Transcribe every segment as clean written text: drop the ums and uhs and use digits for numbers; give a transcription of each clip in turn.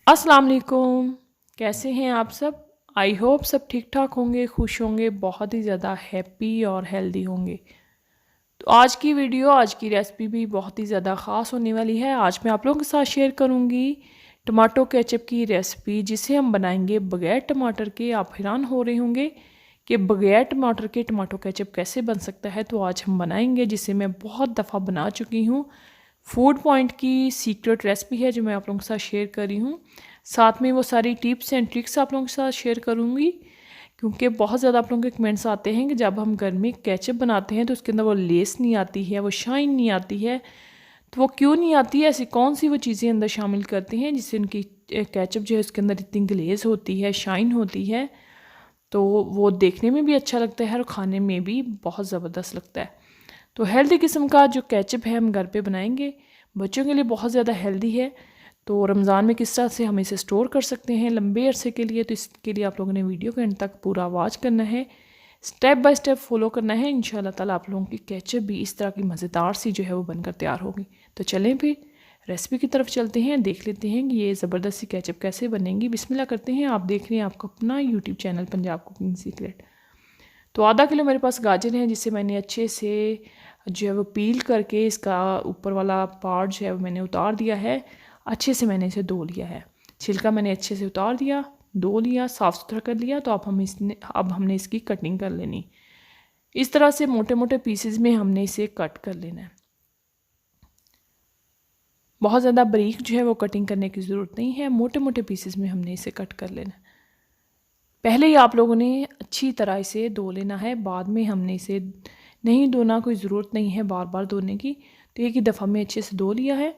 अस्सलाम वालेकुम। कैसे हैं आप सब? आई होप सब ठीक ठाक होंगे, खुश होंगे, बहुत ही ज़्यादा हैप्पी और हेल्दी होंगे। तो आज की रेसिपी भी बहुत ही ज़्यादा ख़ास होने वाली है। आज मैं आप लोगों के साथ शेयर करूंगी टमाटो केचप की रेसिपी, जिसे हम बनाएंगे बगैर टमाटर के। आप हैरान हो रहे होंगे कि बगैर टमाटर के टमाटो केचप कैसे बन सकता है। तो आज हम बनाएंगे, जिसे मैं बहुत दफ़ा बना चुकी हूँ। फूड पॉइंट की सीक्रेट रेसिपी है जो मैं आप लोगों के साथ शेयर कर रही हूँ। साथ में वो सारी टिप्स एंड ट्रिक्स आप लोगों के साथ शेयर करूँगी, क्योंकि बहुत ज़्यादा आप लोगों के कमेंट्स आते हैं कि जब हम घर में केचप बनाते हैं तो उसके अंदर वो लेस नहीं आती है, वो शाइन नहीं आती है। तो वो क्यों नहीं आती है? ऐसी कौन सी वो चीज़ें अंदर शामिल करते हैं जिससे उनकी केचप जो है उसके अंदर इतनी ग्लेज होती है, शाइन होती है, तो वो देखने में भी अच्छा लगता है और खाने में भी बहुत ज़बरदस्त लगता है। तो हेल्दी किस्म का जो केचप है हम घर पे बनाएंगे, बच्चों के लिए बहुत ज़्यादा हेल्दी है। तो रमज़ान में किस तरह से हम इसे स्टोर कर सकते हैं लंबे अरसे के लिए, तो इसके लिए आप लोगों ने वीडियो के एंड तक पूरा वॉच करना है, स्टेप बाय स्टेप फॉलो करना है। इंशाल्लाह ताला आप लोगों की केचप भी इस तरह की मज़ेदार सी जो है वो बनकर तैयार होगी। तो चलें फिर रेसिपी की तरफ चलते हैं, देख लेते हैं कि ये ज़बरदस्त सी केचप कैसे बनेंगी। बिस्मिल्लाह करते हैं। आप देख रहे हैं आपका अपना YouTube channel Punjab cooking secret. तो आधा किलो मेरे पास गाजर है, जिसे मैंने अच्छे से जो है वो पील करके इसका ऊपर वाला पार्ट जो है वो मैंने उतार दिया है। अच्छे से मैंने इसे धो लिया है, छिलका मैंने अच्छे से उतार दिया, धो लिया, साफ़ सुथरा कर लिया। तो अब हमने इसकी कटिंग कर लेनी। इस तरह से मोटे मोटे पीसेस में हमने इसे कट कर लेना है। बहुत ज़्यादा बारीक जो है वो कटिंग करने की ज़रूरत नहीं है, मोटे मोटे पीसेस में हमने इसे कट कर लेना है। पहले ही आप लोगों ने अच्छी तरह इसे धो लेना है, बाद में हमने इसे नहीं धोना, कोई ज़रूरत नहीं है बार बार धोने की। तो एक ही दफ़ा में अच्छे से धो लिया है।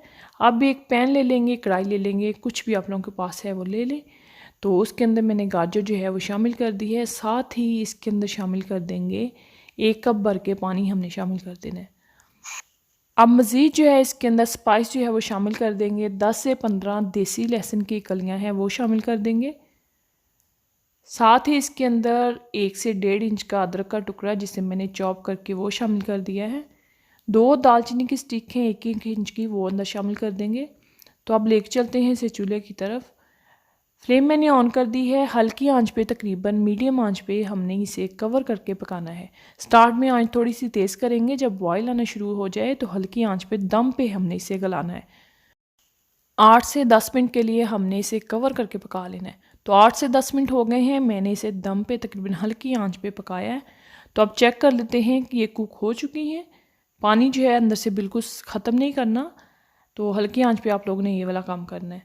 अब एक पैन ले लेंगे, कढ़ाई ले लेंगे, कुछ भी आप लोगों के पास है वो ले लें। तो उसके अंदर मैंने गाजर जो है वो शामिल कर दी है। साथ ही इसके अंदर शामिल कर देंगे 1 कप भर के पानी, हमने शामिल कर देना है। अब मज़ीद जो है इसके अंदर स्पाइस जो है वो शामिल कर देंगे। 10 से 15 देसी लहसुन की कलियाँ हैं वो शामिल कर देंगे। साथ ही इसके अंदर 1 से 1.5 इंच का अदरक का टुकड़ा, जिसे मैंने चॉप करके वो शामिल कर दिया है। 2 दालचीनी की स्टिक हैं 1-1 इंच की, वो अंदर शामिल कर देंगे। तो अब लेके चलते हैं इसे चूल्हे की तरफ। फ्लेम मैंने ऑन कर दी है, हल्की आंच पे, तकरीबन मीडियम आंच पे हमने इसे कवर करके पकाना है। स्टार्ट में आंच थोड़ी सी तेज़ करेंगे, जब बॉयल आना शुरू हो जाए तो हल्की आंच पे दम पे हमने इसे गलाना है। 8 से 10 मिनट के लिए हमने इसे कवर करके पका लेना है। तो 8 से 10 मिनट हो गए हैं, मैंने इसे दम पे तकरीबन हल्की आंच पे पकाया है। तो अब चेक कर लेते हैं कि ये कुक हो चुकी हैं। पानी जो है अंदर से बिल्कुल ख़त्म नहीं करना, तो हल्की आंच पे आप लोगों ने ये वाला काम करना है।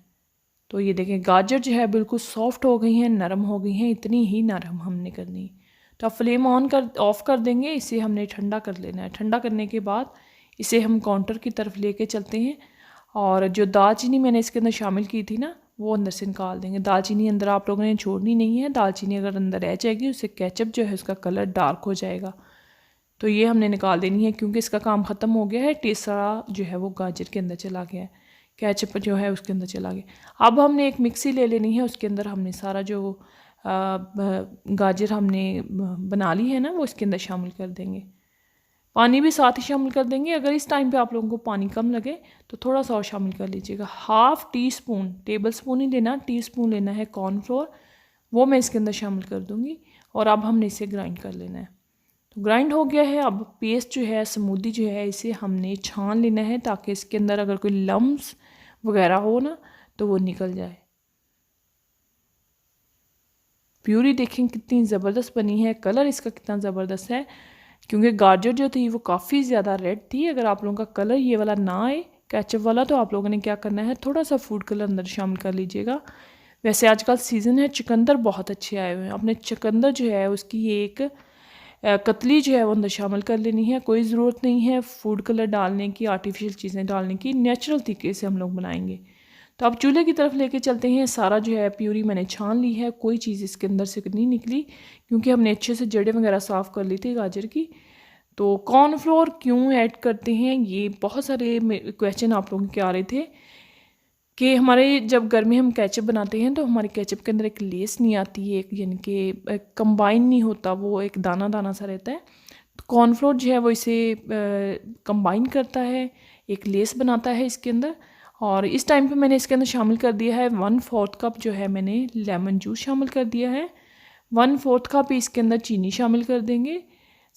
तो ये देखें गाजर जो है बिल्कुल सॉफ्ट हो गई हैं, नरम हो गई हैं, इतनी ही नरम हमने करनी। तो अब फ्लेम ऑफ कर देंगे, इसे हमने ठंडा कर लेना है। ठंडा करने के बाद इसे हम काउंटर की तरफ लेके चलते हैं, और जो दालचीनी मैंने इसके अंदर शामिल की थी ना, वो अंदर से निकाल देंगे। दालचीनी अंदर आप लोगों ने छोड़नी नहीं है। दालचीनी अगर अंदर रह जाएगी, उससे केचप जो है उसका कलर डार्क हो जाएगा। तो ये हमने निकाल देनी है, क्योंकि इसका काम ख़त्म हो गया है। टेस्ट सारा जो है वो गाजर के अंदर चला गया है, केचप जो है उसके अंदर चला गया। अब हमने एक मिक्सी ले लेनी है, उसके अंदर हमने सारा जो गाजर हमने बना ली है ना, वो इसके अंदर शामिल कर देंगे। पानी भी साथ ही शामिल कर देंगे। अगर इस टाइम पे आप लोगों को पानी कम लगे तो थोड़ा सा और शामिल कर लीजिएगा। 1/2 टीस्पून, टेबल स्पून ही लेना, टीस्पून लेना है कॉर्नफ्लोर, वो मैं इसके अंदर शामिल कर दूँगी। और अब हमने इसे ग्राइंड कर लेना है। तो ग्राइंड हो गया है। अब पेस्ट जो है, स्मूदी जो है, इसे हमने छान लेना है, ताकि इसके अंदर अगर कोई लम्स वगैरह हो ना तो वो निकल जाए। प्यूरी देखें कितनी ज़बरदस्त बनी है, कलर इसका कितना ज़बरदस्त है, क्योंकि गाजर जो थी वो काफ़ी ज़्यादा रेड थी। अगर आप लोगों का कलर ये वाला ना आए केचप वाला, तो आप लोगों ने क्या करना है, थोड़ा सा फूड कलर अंदर शामिल कर लीजिएगा। वैसे आजकल सीज़न है, चुकंदर बहुत अच्छे आए हुए हैं। अपने चुकंदर जो है उसकी एक कतली जो है वो अंदर शामिल कर लेनी है। कोई ज़रूरत नहीं है फूड कलर डालने की, आर्टिफिशियल चीज़ें डालने की, नेचुरल तरीके से हम लोग बनाएंगे। तो अब चूल्हे की तरफ लेके चलते हैं। सारा जो है प्यूरी मैंने छान ली है, कोई चीज़ इसके अंदर से नहीं निकली, क्योंकि हमने अच्छे से जड़ें वगैरह साफ़ कर ली थी गाजर की। तो कॉर्नफ्लोर क्यों ऐड करते हैं, ये बहुत सारे क्वेश्चन आप लोगों के आ रहे थे कि हमारे जब घर में हम केचप बनाते हैं तो हमारे केचप के अंदर एक लेस नहीं आती है, एक यानी कि कंबाइन नहीं होता, वो एक दाना दाना सा रहता है। तो कॉर्नफ्लोर जो है वो इसे कंबाइन करता है, एक लेस बनाता है इसके अंदर, और इस टाइम पे मैंने इसके अंदर शामिल कर दिया है 1/4 कप जो है मैंने लेमन जूस शामिल कर दिया है। 1/4 कप इसके अंदर चीनी शामिल कर देंगे।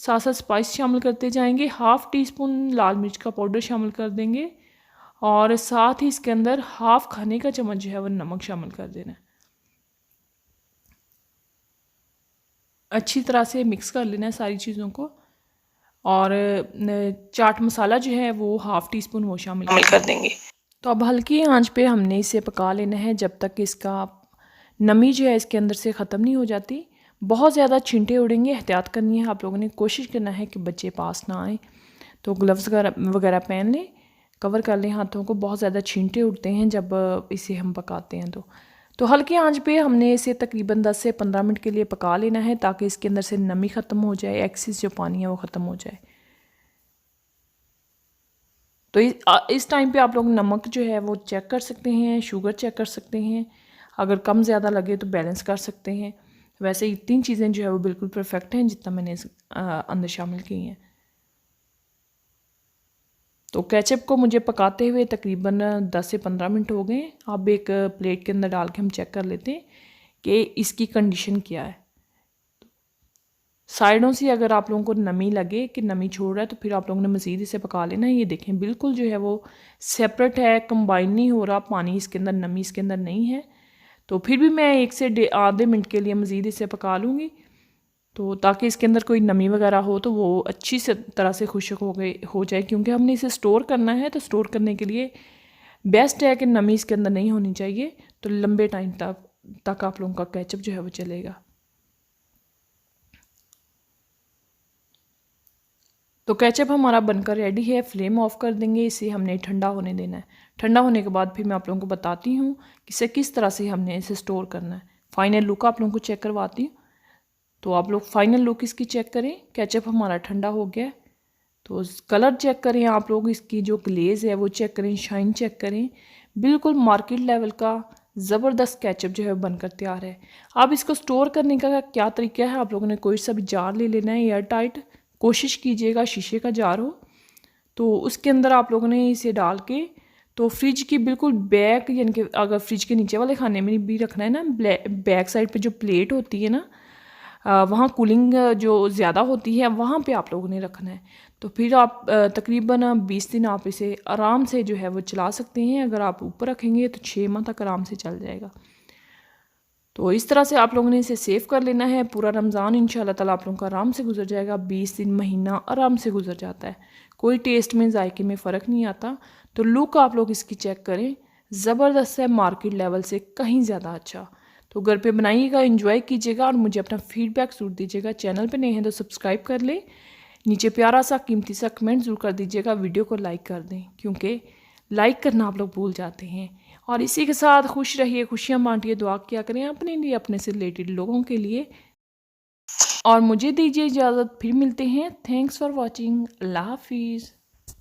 साथ साथ स्पाइस शामिल करते जाएंगे। 1/2 टीस्पून लाल मिर्च का पाउडर शामिल कर देंगे और साथ ही इसके अंदर 1/2 खाने का चम्मच जो है वो नमक शामिल कर देना है। अच्छी तरह से मिक्स कर लेना है सारी चीज़ों को। और चाट मसाला जो है वो 1/2 टीस्पून वो शामिल कर देंगे। तो अब हल्की आंच पे हमने इसे पका लेना है जब तक इसका नमी जो है इसके अंदर से ख़त्म नहीं हो जाती। बहुत ज़्यादा छींटे उड़ेंगे, एहतियात करनी है। आप लोगों ने कोशिश करना है कि बच्चे पास ना आए, तो ग्लव्स वगैरह पहन लें, कवर कर लें हाथों को। बहुत ज़्यादा छींटे उड़ते हैं जब इसे हम पकाते हैं। तो हल्की आंच पे हमने इसे तकरीबन 10 से 15 मिनट के लिए पका लेना है ताकि इसके अंदर से नमी ख़त्म हो जाए, एक्सेस जो पानी है वो ख़त्म हो जाए। तो इस टाइम पे आप लोग नमक जो है वो चेक कर सकते हैं, शुगर चेक कर सकते हैं। अगर कम ज़्यादा लगे तो बैलेंस कर सकते हैं। वैसे ये 3 चीज़ें जो है वो बिल्कुल परफेक्ट हैं जितना मैंने इस अंदर शामिल की हैं। तो केचप को मुझे पकाते हुए तकरीबन 10 से 15 मिनट हो गए। अब एक प्लेट के अंदर डाल के हम चेक कर लेते हैं कि इसकी कंडीशन क्या है। साइडों से अगर आप लोगों को नमी लगे कि नमी छोड़ रहा है तो फिर आप लोगों ने मज़ीद इसे पका लेना है। ये देखें बिल्कुल जो है वो सेपरेट है, कंबाइन नहीं हो रहा, पानी इसके अंदर, नमी इसके अंदर नहीं है। तो फिर भी मैं 1 से आधे मिनट के लिए मज़ीद इसे पका लूँगी, तो ताकि इसके अंदर कोई नमी वगैरह हो तो वो अच्छी से तरह से खुश्क हो जाए, क्योंकि हमने इसे स्टोर करना है। तो स्टोर करने के लिए बेस्ट है कि नमी इसके अंदर नहीं होनी चाहिए, तो लंबे टाइम तक आप लोगों का केचप जो है वो चलेगा। तो केचप हमारा बनकर रेडी है। फ्लेम ऑफ कर देंगे, इसे हमने ठंडा होने देना है। ठंडा होने के बाद फिर मैं आप लोगों को बताती हूँ कि इसे किस तरह से हमने इसे स्टोर करना है। फाइनल लुक आप लोगों को चेक करवाती हूँ। तो आप लोग फाइनल लुक इसकी चेक करें। केचप हमारा ठंडा हो गया है, तो कलर चेक करें आप लोग, इसकी जो ग्लेज़ है वो चेक करें, शाइन चेक करें। बिल्कुल मार्केट लेवल का ज़बरदस्त केचप जो है बनकर तैयार है। अब इसको स्टोर करने का क्या तरीका है, आप लोगों ने कोई सा भी जार ले लेना है एयर टाइट। कोशिश कीजिएगा शीशे का जार हो, तो उसके अंदर आप लोगों ने इसे डाल के तो फ्रिज की बिल्कुल बैक, यानी कि अगर फ्रिज के नीचे वाले खाने में भी रखना है ना, बैक साइड पे जो प्लेट होती है ना, वहाँ कूलिंग जो ज़्यादा होती है वहाँ पे आप लोगों ने रखना है। तो फिर आप तकरीबन 20 दिन आप इसे आराम से जो है वो चला सकते हैं। अगर आप ऊपर रखेंगे तो 6 माह तक आराम से चल जाएगा। तो इस तरह से आप लोगों ने इसे सेव कर लेना है। पूरा रमज़ान इंशाल्लाह ताला आप लोगों का आराम से गुजर जाएगा। 20 दिन, महीना आराम से गुजर जाता है। कोई टेस्ट में, जायके में फ़र्क नहीं आता। तो लुक आप लोग इसकी चेक करें, ज़बरदस्त है, मार्केट लेवल से कहीं ज़्यादा अच्छा। तो घर पे बनाइएगा, एंजॉय कीजिएगा और मुझे अपना फीडबैक ज़रूर दीजिएगा। चैनल पे नए हैं तो सब्सक्राइब कर लें। नीचे प्यारा सा कीमती सा कमेंट ज़रूर कर दीजिएगा। वीडियो को लाइक कर दें, क्योंकि लाइक करना आप लोग भूल जाते हैं। और इसी के साथ खुश रहिए, खुशियाँ बांटिए, दुआ किया करें अपने लिए, अपने से रिलेटेड लोगों के लिए। और मुझे दीजिए इजाज़त, फिर मिलते हैं। Thanks for watching. अल्लाह हाफिज़।